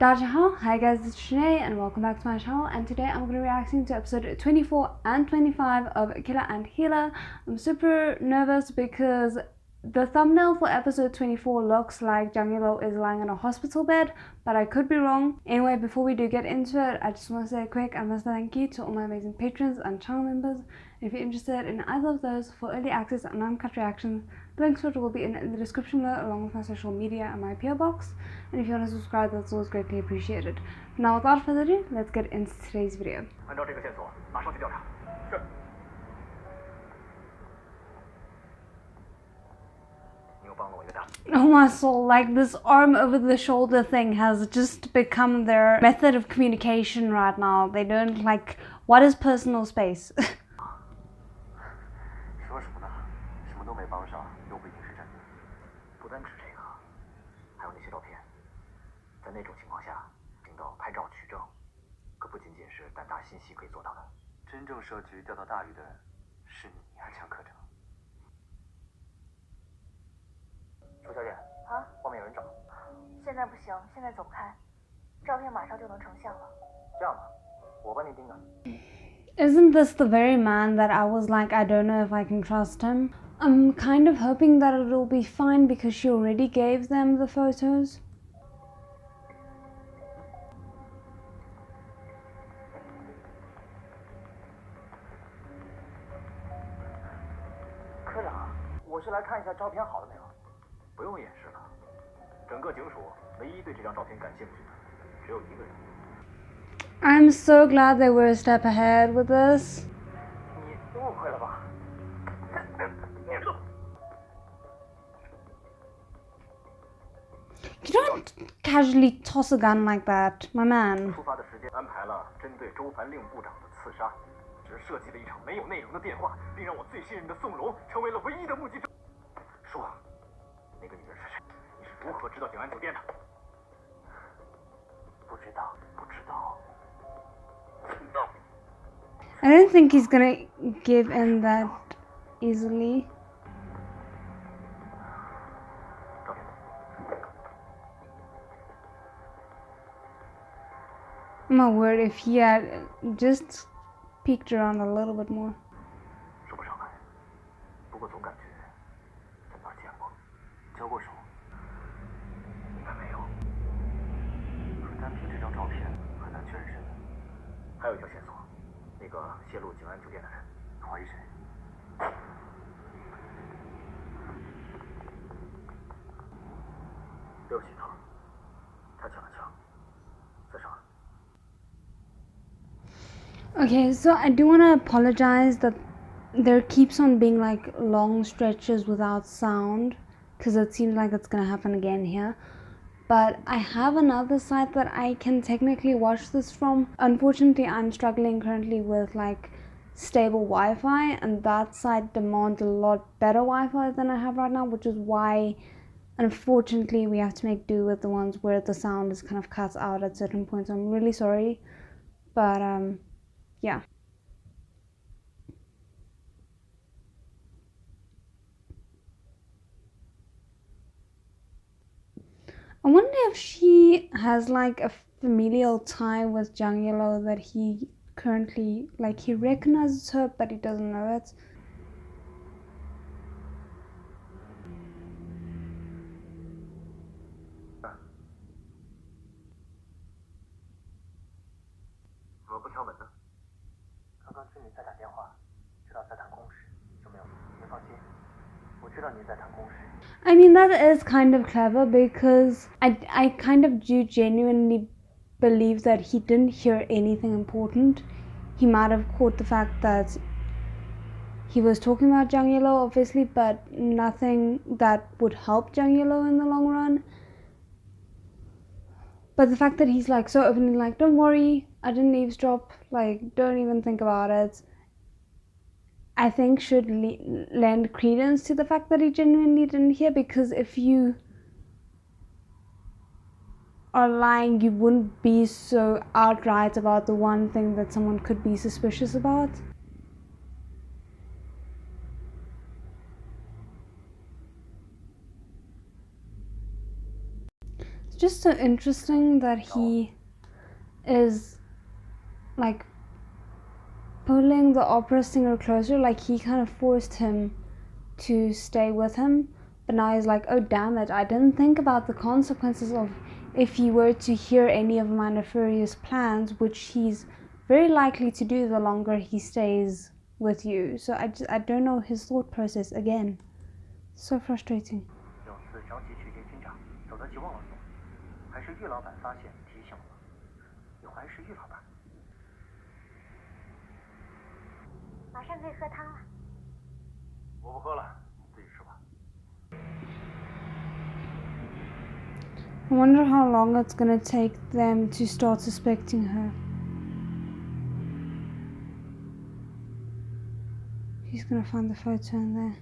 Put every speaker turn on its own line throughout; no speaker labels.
Hi guys, it's Shanae and welcome back to my channel, and today I'm going to be reacting to episode 24 and 25 of Killer and Healer. I'm super nervous because the thumbnail for episode 24 looks like Jang Yuelou is lying on a hospital bed, but I could be wrong. Anyway, before we do get into it, I just want to say a quick and massive thank you to all my amazing patrons and channel members. If you're interested in either of those for early access and uncut reactions, the links for it will be in the description below, along with my social media and my PO box. And if you want to subscribe, that's always greatly appreciated. Now, without further ado, let's get into today's video. Oh my soul, like this arm over the shoulder thing has just become their method of communication right now. They don't like, what is personal space? Isn't this the very man that I was like, I don't know if I can trust him? I'm kind of hoping that it'll be fine because she already gave them the photos. I'm so glad they were a step ahead with this. You don't casually toss a gun like that, my man. I don't think he's gonna give in that easily. My word, if he had just peeked around a little bit more. Okay, so I do want to apologize that there keeps on being like long stretches without sound, because it seems like it's gonna happen again here. But I have another site that I can technically watch this from. Unfortunately, I'm struggling currently with like stable Wi-Fi, and that site demands a lot better Wi-Fi than I have right now, which is why unfortunately we have to make do with the ones where the sound is kind of cut out at certain points. I'm really sorry, but yeah. I wonder if she has like a familial tie with Jang Yuelou, that he currently, like, he recognizes her but he doesn't know it. I mean, that is kind of clever because I kind of do genuinely believe that he didn't hear anything important. He might have caught the fact that he was talking about Jang Yuelou, obviously, but nothing that would help Jang Yuelou in the long run. But the fact that he's like so openly like, don't worry, I didn't eavesdrop, like, don't even think about it, I think should lend credence to the fact that he genuinely didn't hear. Because if you are lying, you wouldn't be so outright about the one thing that someone could be suspicious about. just so interesting that he is like pulling the opera singer closer, like he kind of forced him to stay with him, but now he's like, oh damn it, I didn't think about the consequences of if he were to hear any of my nefarious plans, which he's very likely to do the longer he stays with you. So I don't know his thought process again. So frustrating. I wonder how long it's gonna take them to start suspecting her. He's gonna find the photo in there.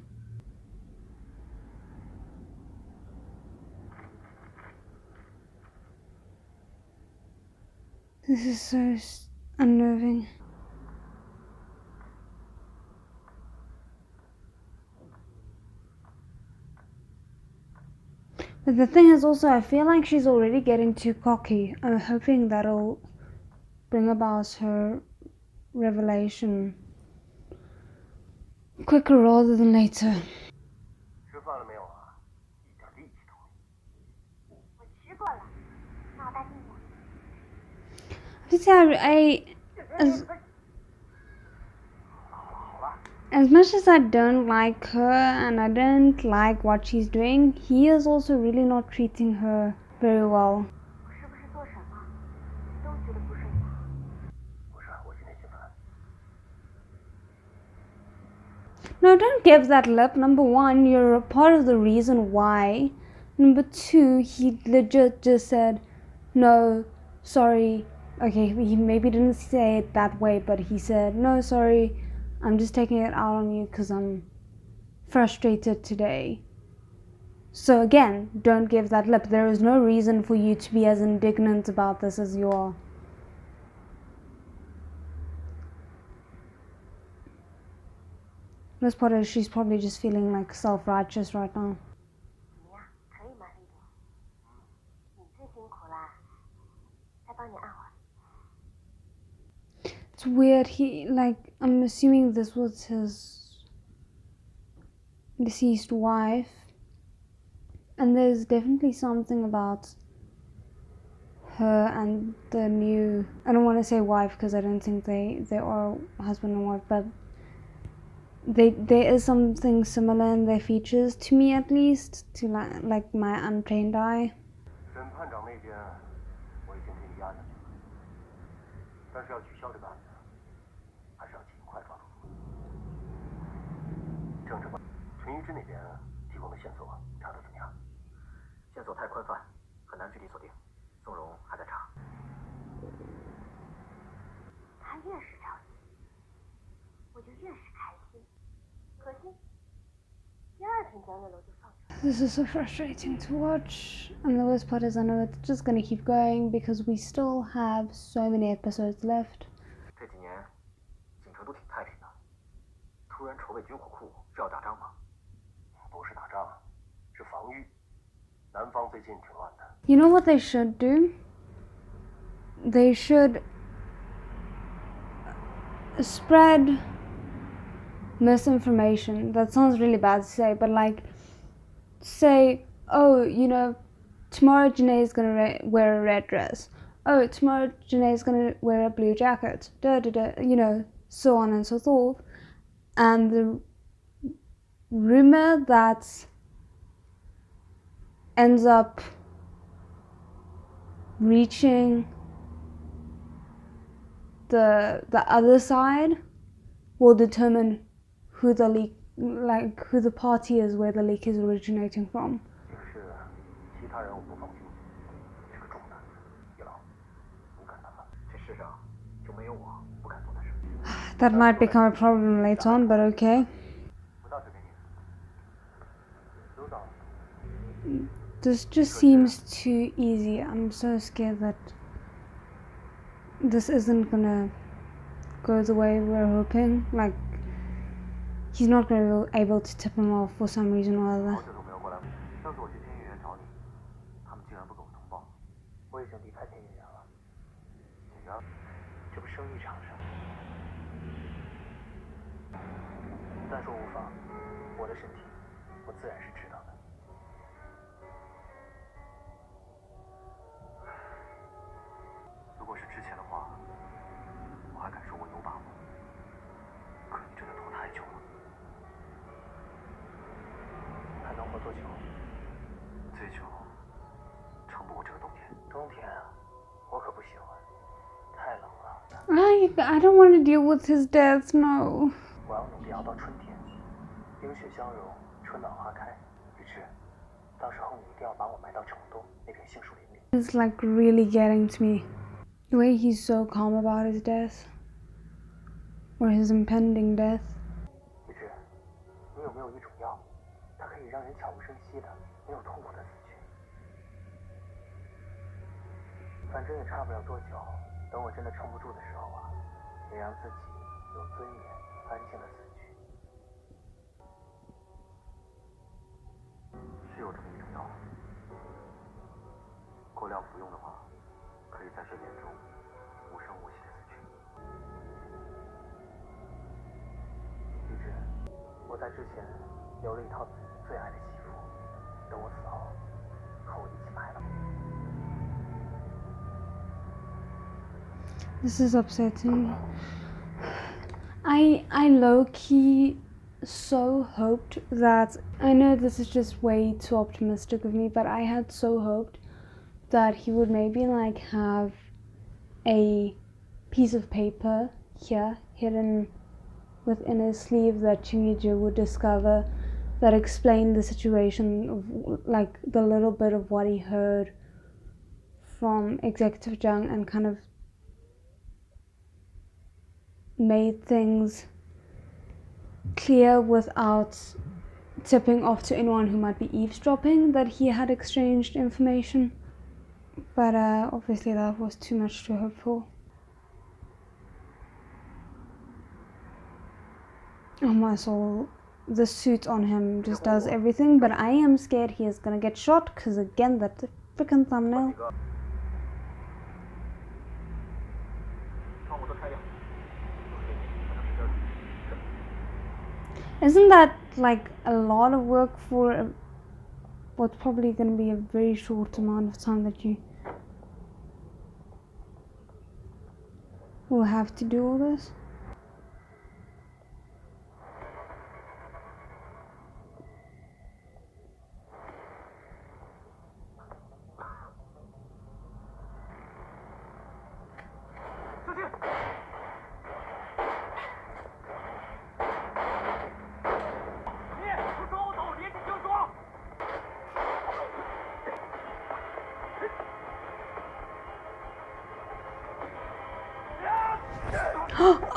This is so unnerving. But the thing is also, I feel like she's already getting too cocky. I'm hoping that'll bring about her revelation quicker rather than later. As much as I don't like her and I don't like what she's doing, he is also really not treating her very well. No, don't give that lip. Number one, you're a part of the reason why. Number two, he legit just said, no, sorry. Okay, he maybe didn't say it that way, but he said, no, sorry, I'm just taking it out on you because I'm frustrated today. So again, don't give that lip. There is no reason for you to be as indignant about this as you are. This part is she's probably just feeling like self-righteous right now. It's weird, I'm assuming this was his deceased wife, and there's definitely something about her and the new, I don't want to say wife because I don't think they are husband and wife, but there is something similar in their features, to me at least, to like my untrained eye. This is so frustrating to watch, and the worst part is I know it's just gonna keep going because we still have so many episodes left. You know what they should do? They should spread misinformation. That sounds really bad to say, but like, say, oh, you know, tomorrow Janae is gonna wear a red dress. Oh, tomorrow Janae is gonna wear a blue jacket. You know, so on and so forth. And the rumor that ends up reaching the other side will determine who the leak, like who the party is where the leak is originating from. That might become a problem later on, but okay. This just seems too easy. I'm so scared that this isn't gonna go the way we're hoping. Like, he's not gonna be able to tip him off for some reason or other.
的身体，我自然是知道的。如果是之前的话，我还敢说我有把握。可你真的拖太久了。还能活多久？最久撑不过这个冬天。冬天啊，我可不喜欢，太冷了。
I don't want to deal with his death, no.
我要努力熬到春天，冰雪消融，春暖花开。宇智，到时候你一定要把我埋到成都那片杏树林里。
It's like really getting to me. The way he's so calm about his death. Or his impending death.
宇智，你有没有一种药，它可以让人悄无声息的，没有痛苦的死去？反正也差不了多久，等我真的撑不住的时候啊，也让自己有尊严、安静的死去。是有这么一种药，过量服用的话，可以在睡眠中无声无息的死去。宇智，我在之前留了一套自己最爱的西服，等我死后和我一起埋了。
This is upsetting. I low-key so hoped that, I know this is just way too optimistic of me, but I had so hoped that he would maybe like have a piece of paper here hidden within his sleeve that Chingiju would discover, that explained the situation of like the little bit of what he heard from Executive Zheng and kind of made things clear without tipping off to anyone who might be eavesdropping that he had exchanged information. But obviously that was too much to hope for. Oh my soul, the suit on him just does everything, but I am scared he is gonna get shot, because again, that's a freaking thumbnail. Isn't that like a lot of work for what's probably going to be a very short amount of time that you will have to do all this?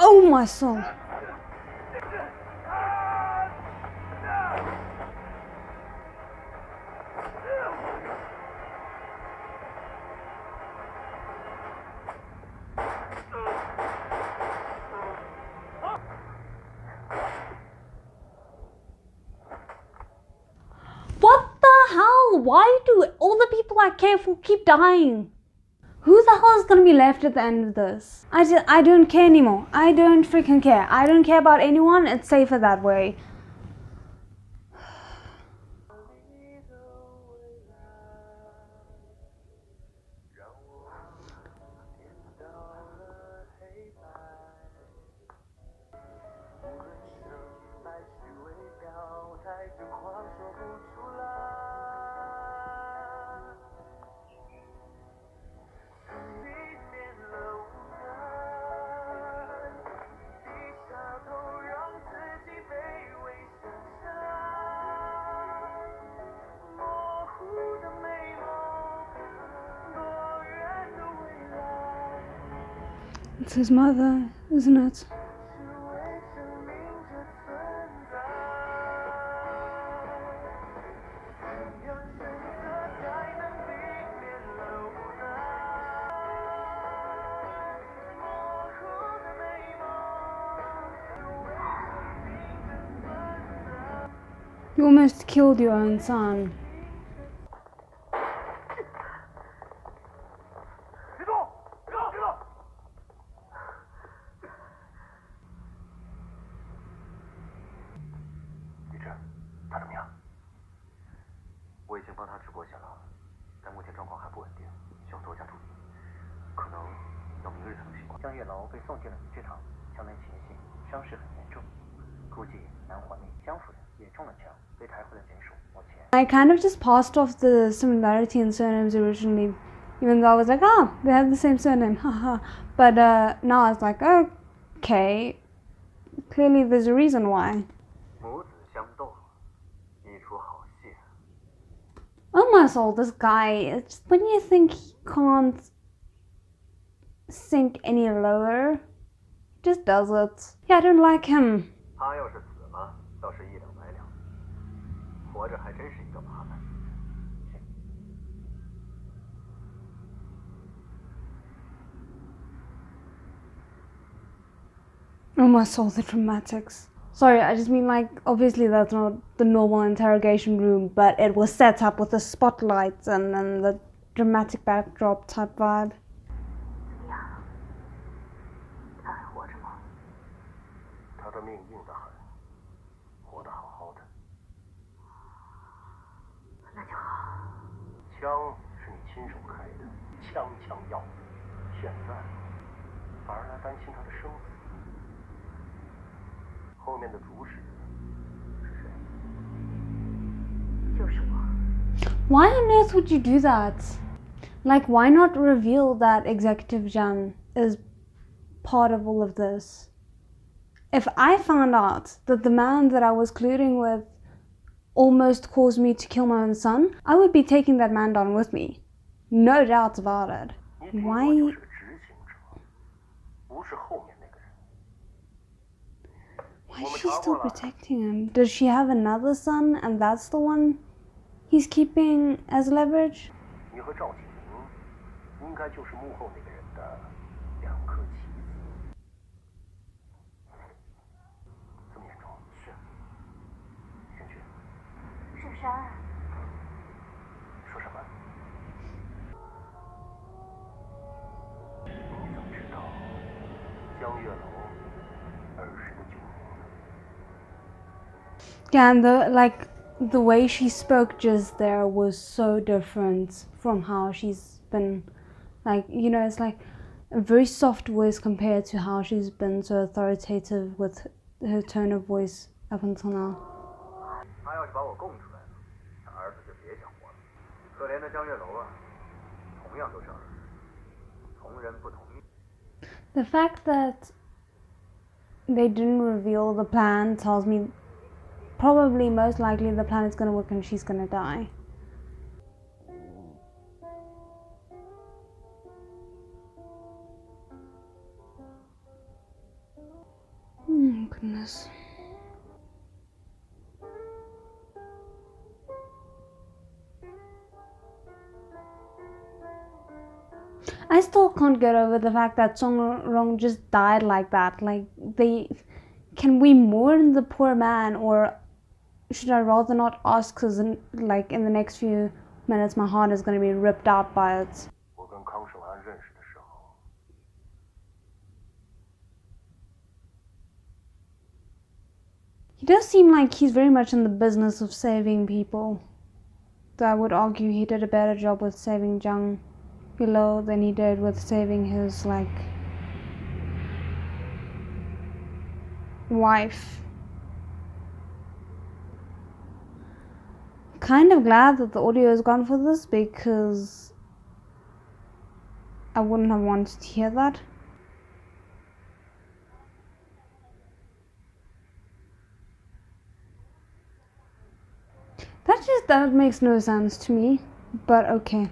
Oh my soul. What the hell? Why do all the people I care for keep dying? Who the hell is gonna be left at the end of this? I don't care anymore. I don't freaking care. I don't care about anyone. It's safer that way. It's his mother, isn't it? You almost killed your own son.
被送进了女剧场，江南情形伤势很严重，估计男皇妹江夫人也中了枪，被抬回了检署。目前
I kind of just passed off the similarity in surnames originally, even though I was like, oh, they have the same surname, haha. But now it's like, okay, clearly there's a reason why.
母子相斗，一出好戏。
Oh my soul, this guy, it's just when you think he can't sink any lower, he just does it. Yeah, I don't like him.
他要是死了，倒是一了百了；活着还真是一个麻烦。
Oh my soul, the dramatics. Sorry, I just mean like, obviously that's not the normal interrogation room, but it was set up with the spotlights and then the dramatic backdrop type vibe.
怎么样？他还活着吗？他的命硬得很，活得好好的。那就好。枪是你亲手开的，枪枪要死，现在反而来担心他的生死。 后面的主使是谁？就是我。
Why on earth would you do that? Like, why not reveal that Executive Zhang is part of all of this? If I found out that the man that I was colluding with almost caused me to kill my own son, I would be taking that man down with me. No doubt about it. Why? Why is she still protecting him? Does she have another son and that's the one he's keeping as leverage?
你和赵景明应该就是幕后那个人的两颗棋子。这么严重？是。先去。圣山。说什么？你怎么知道江月楼儿时的旧名？
Yeah, and the way she spoke just there was so different from how she's been, like, you know, it's like a very soft voice compared to how she's been so authoritative with her tone of voice up until now.
他要是把我供出来了，那儿子就别想活了。可怜的江月楼啊，同样都是儿子，同人不同命。
The fact that they didn't reveal the plan tells me probably most likely the plan is going to work and she's going to die. Oh goodness. I still can't get over the fact that Song Rong just died like that. Like, can we mourn the poor man, or should I rather not ask? Because in the next few minutes my heart is going to be ripped out by it. He does seem like he's very much in the business of saving people. Though I would argue he did a better job with saving JIANG YUELOU than he did with saving his, like, wife. Kind of glad that the audio is gone for this because I wouldn't have wanted to hear that. That makes no sense to me, but okay.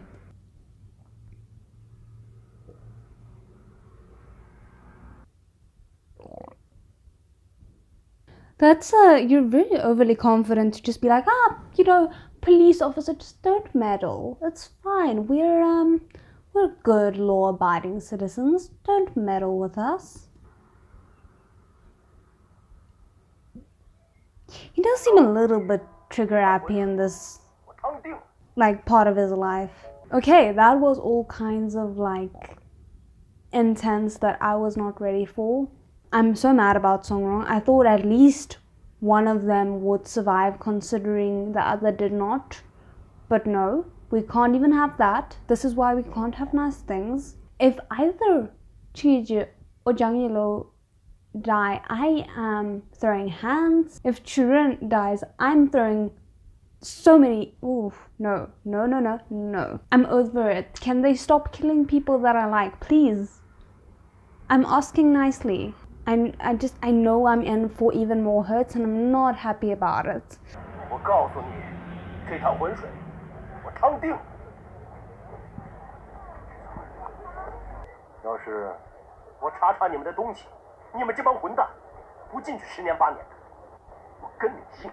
That's you're very overly confident to just be like, you know, police officer, just don't meddle. It's fine. We're good law-abiding citizens. Don't meddle with us. He does seem a little bit trigger-happy in this, like, part of his life. Okay, that was all kinds of, like, intense that I was not ready for. I'm so mad about Song Rong. I thought at least one of them would survive considering the other did not. But no, we can't even have that. This is why we can't have nice things. If either Chiji or JIANG YUELOU die, I am throwing hands. If Churen dies, I'm throwing so many. Ooh, no. I'm over it. Can they stop killing people that I like, please? I'm asking nicely. I know I'm in for even more hurts, and I'm not happy about it.
我告诉你，这趟浑水我趟定。要是我查查你们的东西，你们这帮混蛋不进去10年8年的，我跟你姓。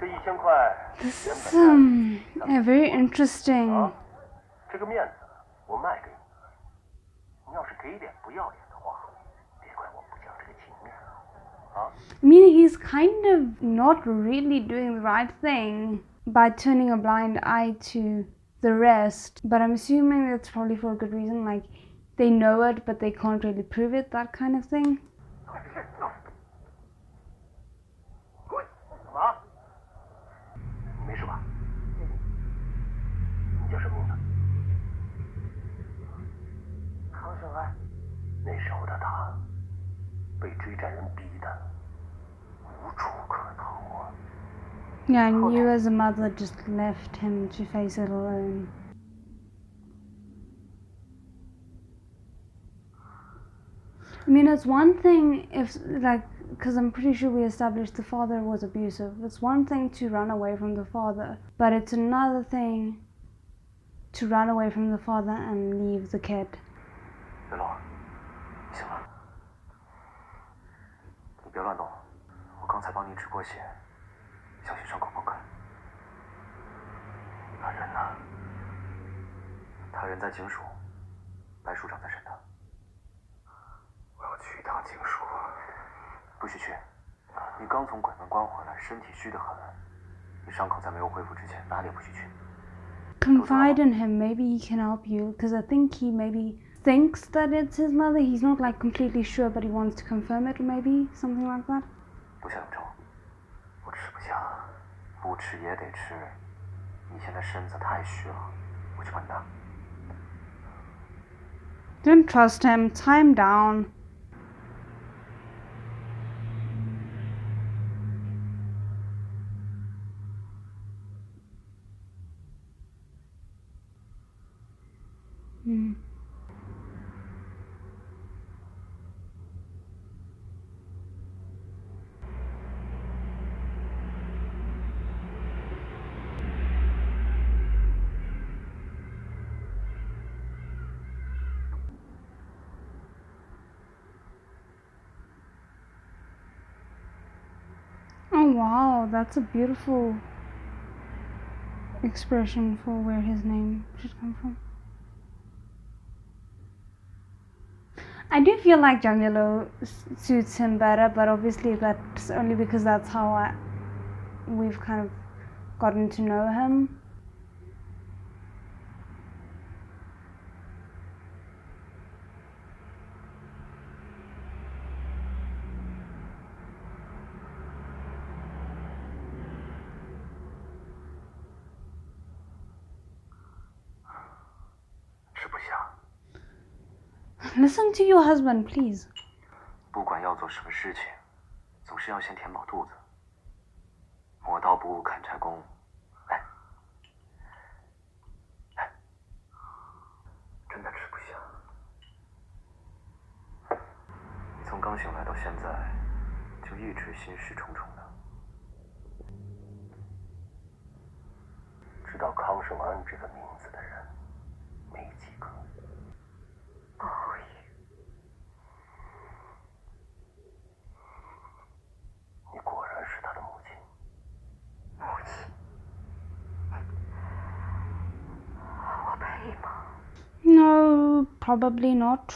这1000块。
This is very interesting.
这个面子我卖给你。 你要是给点不要脸的话，别怪我不讲这个情面啊！
I mean, he's kind of not really doing the right thing by turning a blind eye to the rest, but I'm assuming that's probably for a good reason, like they know it but they can't really prove it, that kind of thing.
干嘛？你没事吧？你叫什么名字？ 康胜安，那时候的他被追债人逼得无处可逃啊！
Yeah, I knew as a mother just left him to face it alone. I mean, it's one thing if, like, because I'm pretty sure we established the father was abusive. It's one thing to run away from the father, but it's another thing to run away from the father and leave the kid.
月楼，你醒了，你别乱动，我刚才帮你止过血，小心伤口崩开。他人呢？他人在警署，白署长在审他。我要去一趟警署。不许去！你刚从鬼门关回来，身体虚得很，你伤口在没有恢复之前，哪里也不许去。
Confide in him, maybe he can help you, because I think he maybe thinks that it's his mother. He's not like completely sure, but he wants to confirm it, maybe something like that.
不下有粥，我吃不下，不吃也得吃。你现在身子太虚了，我去帮你拿。
Don't trust him. Tie him down. Oh wow, that's a beautiful expression for where his name should come from. I do feel like JIANG YUELOU suits him better, but obviously that's only because that's how we've kind of gotten to know him. Listen to your husband, please.
不管要做什么事情，总是要先填饱肚子。磨刀不误砍柴工。来，真的吃不下。你从刚醒来到现在，就一直心事重重的。知道康胜安这个名字的人，没几个。 你果然是他的母亲。母亲，我配吗
No, probably not.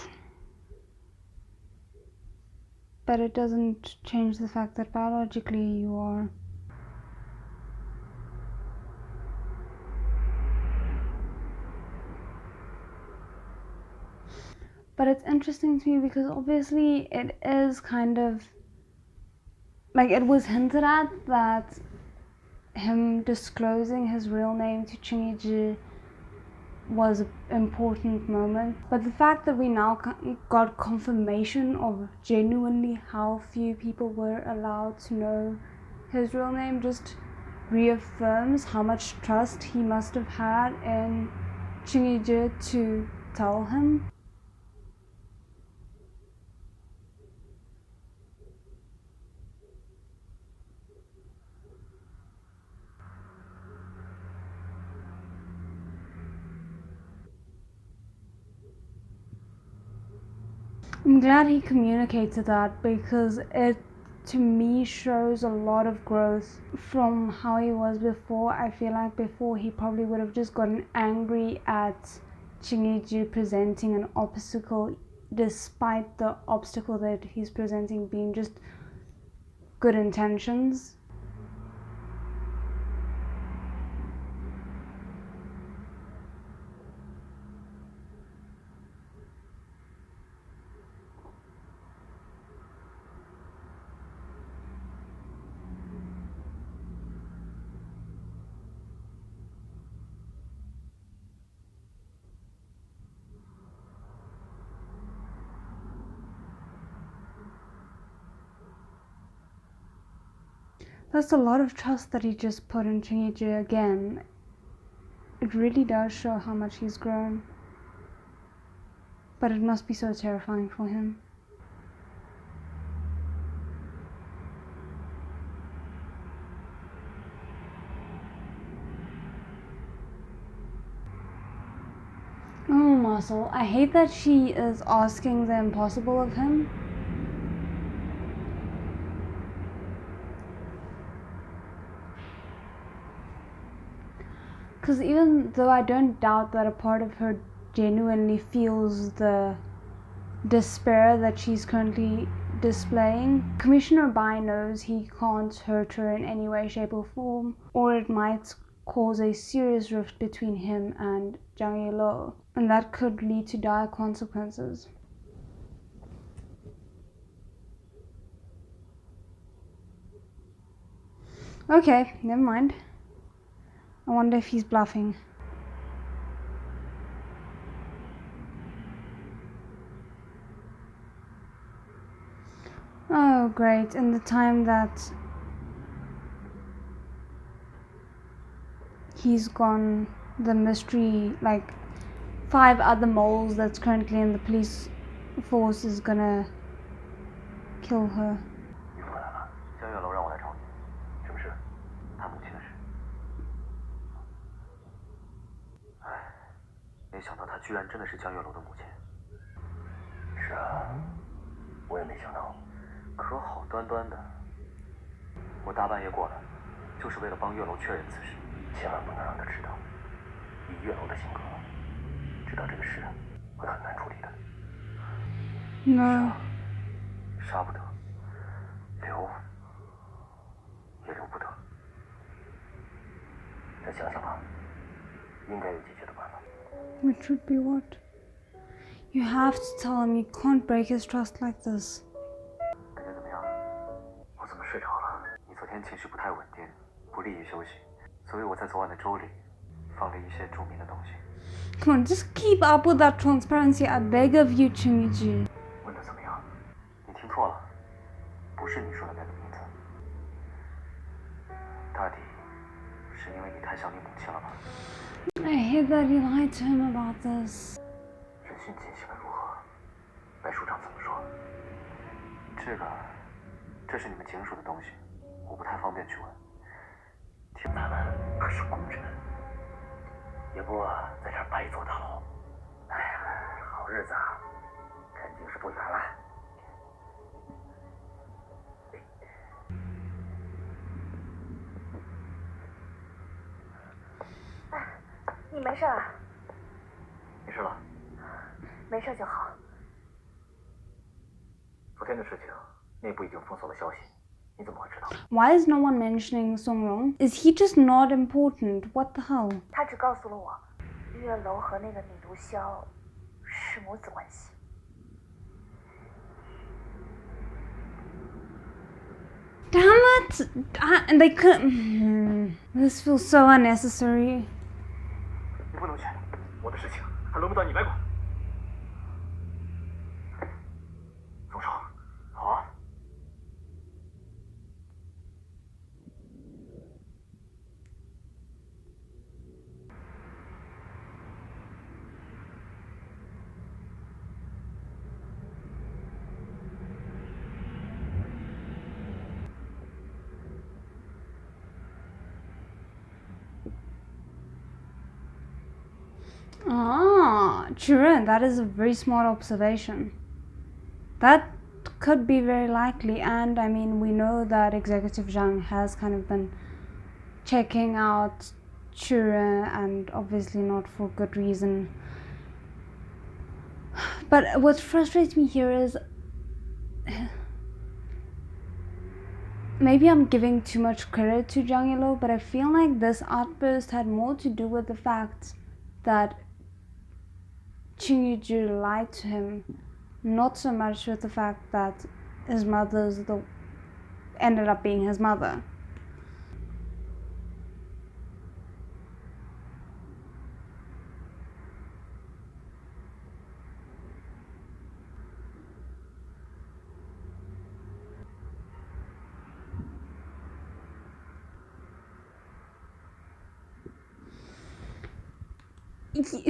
But it doesn't change the fact that biologically you are. But it's interesting to me because obviously it is kind of like it was hinted at that him disclosing his real name to Chingiji was an important moment. But the fact that we now got confirmation of genuinely how few people were allowed to know his real name just reaffirms how much trust he must have had in Chingiji to tell him. I'm glad he communicated that, because it to me shows a lot of growth from how he was before. I feel like before he probably would have just gotten angry at Chingiji presenting an obstacle, despite the obstacle that he's presenting being just good intentions. That's a lot of trust that he just put in Chingiji again. It really does show how much he's grown. But it must be so terrifying for him. Oh, Marcel, I hate that she is asking the impossible of him. Because even though I don't doubt that a part of her genuinely feels the despair that she's currently displaying, Commissioner Bai knows he can't hurt her in any way, shape or form, or it might cause a serious rift between him and JIANG YUELOU, and that could lead to dire consequences. Okay, never mind. I wonder if he's bluffing. Oh great, in the time that he's gone, the mystery, like 5 other moles that's currently in the police force is gonna kill her. No.
杀不得，留也留不得。再想想吧，应该有解决的办法。
Which would be what? You have to tell him you can't break his trust like this.
感觉怎么样？我怎么睡着了？你昨天情绪不太稳定，不利于休息，所以我在昨晚的粥里放了一些助眠的东西。
Come on, just keep up with that transparency. I beg of you, Chingiji.
问的怎么样？你听错了，不是你说的那个名字。大抵是因为你太想你母亲了吧？
I hate that you lied to him about this.
审讯进行的如何？白署长怎么说？这是你们警署的东西，我不太方便去问。咱们可是公臣，也不在这儿白坐大牢。哎呀，好日子啊，肯定是不远了。
你没事啊？
没事了。
没事就好。
昨天的事情，内部已经封锁了消息，你怎么会知道？
Why is no one mentioning Songrong? Is he just not important? What the hell?
他只告诉了我，月楼和那个女毒枭是母子关系。
Damn it! And they could. This feels so unnecessary.
你不能去，我的事情还轮不到你来管。松手。好啊。
Ah, true. That is a very smart observation. That could be very likely, and I mean, we know that Executive Zhang has kind of been checking out Chura, and obviously not for good reason. But what frustrates me here is maybe I'm giving too much credit to JIANG YUELOU, but I feel like this outburst had more to do with the fact that Qingyu lied to him, not so much with the fact that his mother's ended up being his mother.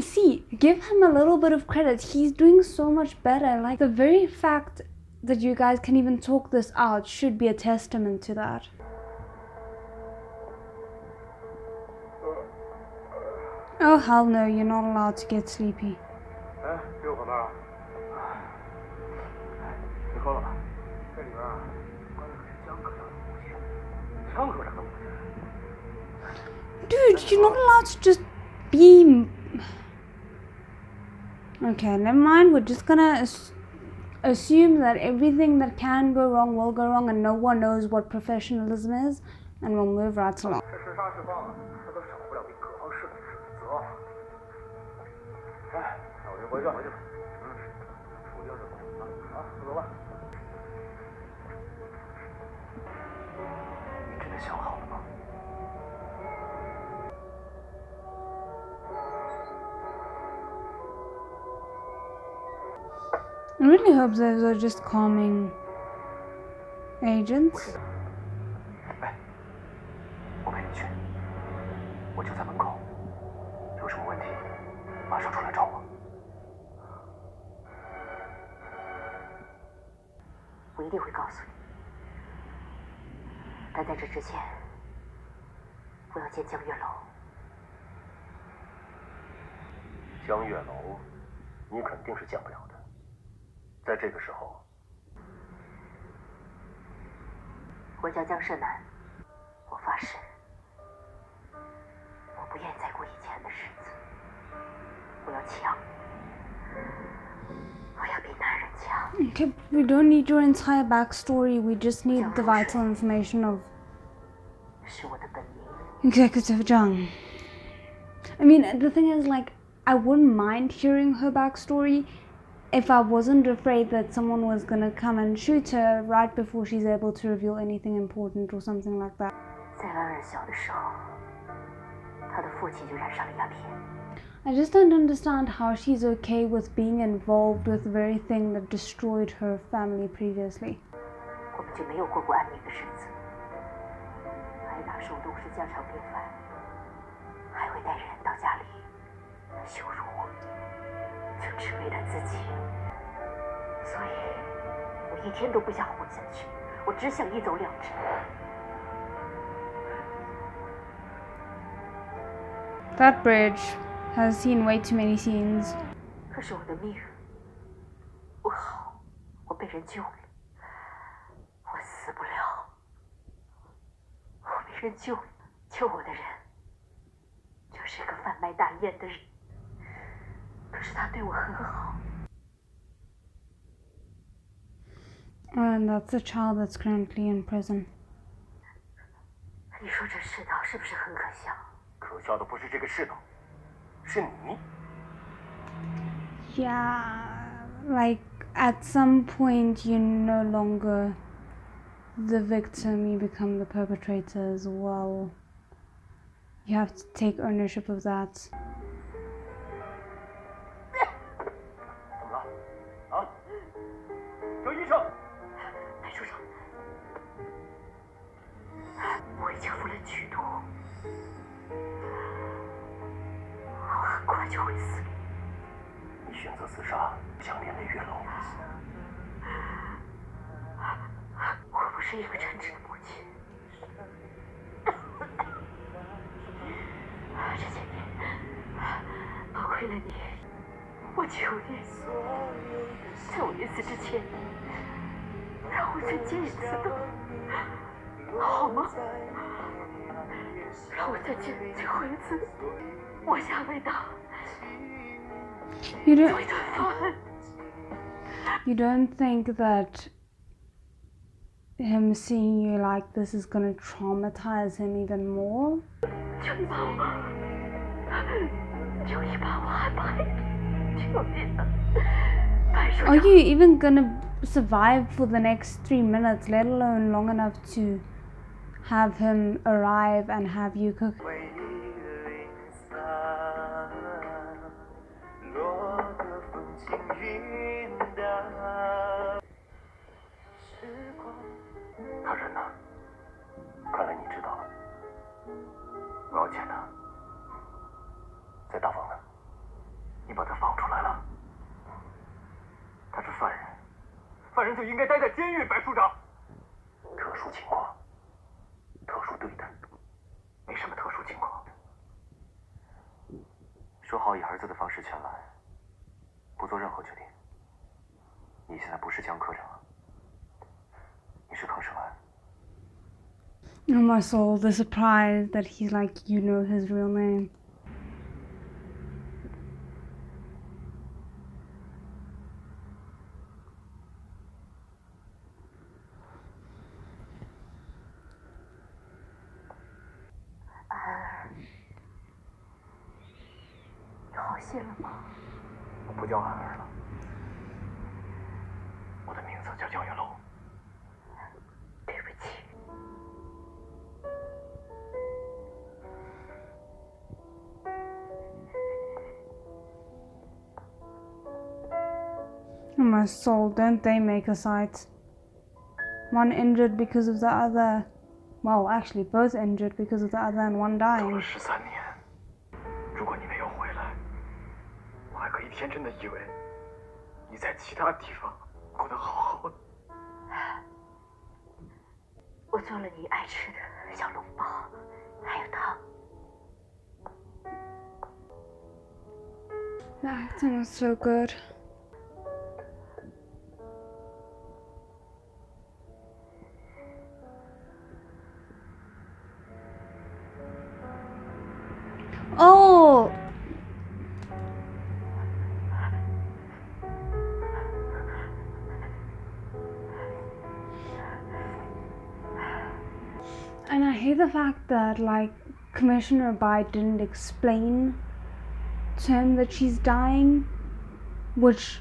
See, give him a little bit of credit. He's doing so much better. Like, the very fact that you guys can even talk this out should be a testament to that. Oh hell no, you're not allowed to get sleepy.
哎，给我旁边啊！你喝了吧？这里边啊，关的可是江科长的母亲，江科长的母亲。
Dude, you're not allowed to just be... Okay, never mind. We're just gonna assume that everything that can go wrong will go wrong, and no one knows what professionalism is, and we'll move right along.
这是杀是放，那都少不了你葛方氏的指责。哎，那我就回去吧。出就是走啊，走吧。你真的想好了吗？
I really hope those are just calming agents.
哎，我陪你去，我就在门口，有什么问题马上出来找我。
我一定会告诉你，但在这之前，我要见江月楼。
江月楼，你肯定是见不了的。 在这个时候，
我叫江胜男，我发誓，我不愿意再过以前的日子。我要强，我要比男人强。
Okay, we don't need your entire backstory. We just need the vital information of
是我的本名。
Executive Zhang. I mean, the thing is, like, I wouldn't mind hearing her backstory if I wasn't afraid that someone was gonna come and shoot her right before she's able to reveal anything important or something like that.
在安然小的时候，他的父亲就染上了鸦片。
I just don't understand how she's okay with being involved with the very thing that destroyed her family previously.
我们就没有过过安宁的日子。挨打受冻是家常便饭，还会带人到家里羞辱我，就只为了自己。所以，我一天都不想活下去，我只想一走了之。
That bridge has seen way too many scenes.
可是我的命不好，我被人救了，我死不了。我被人救了，救我的人就是个贩卖大烟的人。可是他对我很好。
And that's the child that's currently in prison.
你说这世道是不是很可笑？
可笑的不是这个世道，是你。
Yeah, like at some point you're no longer the victim, you become the perpetrator as well. You have to take ownership of that.
选择自杀，想连累月楼。
我不是一个称职的母亲。这些年，多亏了你，我求你，在我临死之前，让我再见一次的，好吗？让我再见最后一次，我想为他做一顿饭。
You don't think that him seeing you like this is gonna traumatize him even more?
求你帮我，求你帮我安排，求你了。
Are you even gonna survive for the next 3 minutes, let alone long enough to have him arrive and have you cook?
他人呢？看来你知道了。我要见他，在大房呢。你把他放出来了。他是犯人，犯人就应该待在监狱，白处长。特殊情况，特殊对待，没什么特殊情况。说好以儿子的方式前来，不做任何决定。你现在不是江科长，你是康胜安。
Oh my soul, the surprise that he's like, you know his real name.
“你好些了吗？”
我不叫安儿了，我的名字叫江月楼。
对不起。
Oh my soul, don't they make a sight? One injured because of the other. Well, actually, both injured because of the other and one
走了
dying.
13年，如果你没有回来，我还可以天真的以为你在其他地方过得好好的。
我做了你爱吃的小笼包，还有汤。
The acting was so good. Oh! And I hate the fact that, like, Commissioner Bai didn't explain to him that she's dying, which,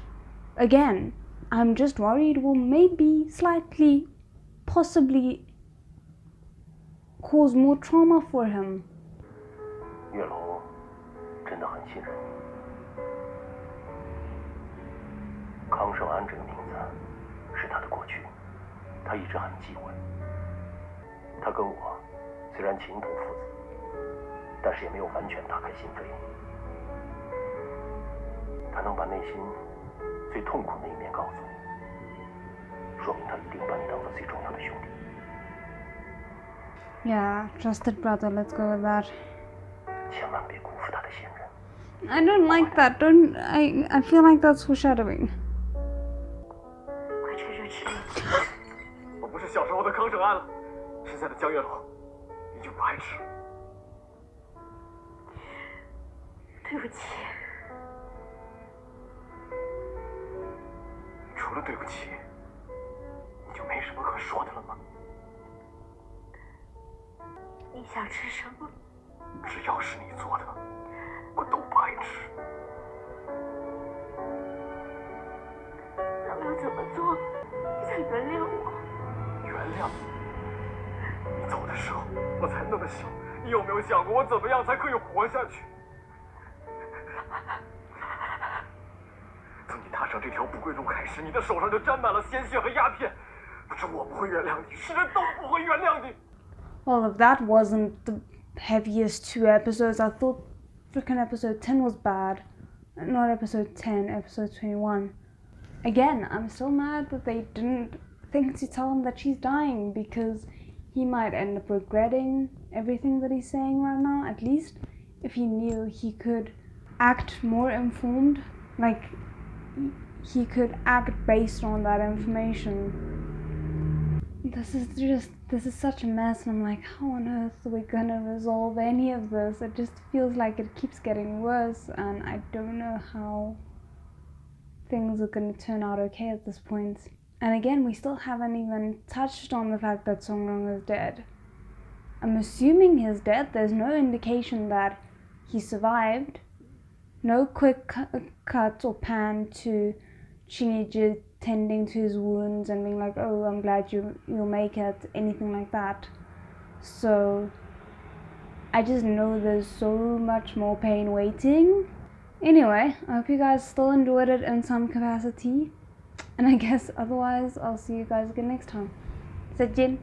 again, I'm just worried will maybe slightly, possibly cause more trauma for him.
月楼真的很信任你。康胜安这个名字是他的过去，他一直很忌讳。他跟我虽然情同父子，但是也没有完全打开心扉。他能把内心最痛苦的一面告诉你，说明他一定把你当做最重要的兄弟。
Yeah, trusted brother, let's go with that.
千万别辜负他的信任。
I don't like that. I feel like that's foreshadowing.
快趁热吃力。
我不是小时候的康胜安了，现在的江月楼你就不爱吃。
对不起。
除了对不起，你就没什么可说的了吗？
你想吃什么？
只要是你做的，我都不爱吃。
那我要怎么做，你才原谅我？
原谅你？你走的时候我才那么小，你有没有想过我怎么样才可以活下去？从你踏上这条不归路开始，你的手上就沾满了鲜血和鸦片。不是我不会原谅你，是人都不会原谅你。
Well, if that wasn't the heaviest 2 episodes, I thought freaking episode 10 was bad. not episode 10, episode 21. Again, I'm so mad that they didn't think to tell him that she's dying, because he might end up regretting everything that he's saying right now. At least if he knew, he could act more informed, like he could act based on that information. This is such a mess, and I'm like, how on earth are we gonna resolve any of this? It just feels like it keeps getting worse, and I don't know how things are gonna turn out okay at this point. And again, we still haven't even touched on the fact that Songrong is dead. I'm assuming he's dead. There's no indication that he survived. No quick cut or pan to Shinji tending to his wounds and being like, oh, I'm glad you'll make it, anything like that. So I just know there's so much more pain waiting. Anyway, I hope you guys still enjoyed it in some capacity, and I guess otherwise I'll see you guys again next time. ZHENG.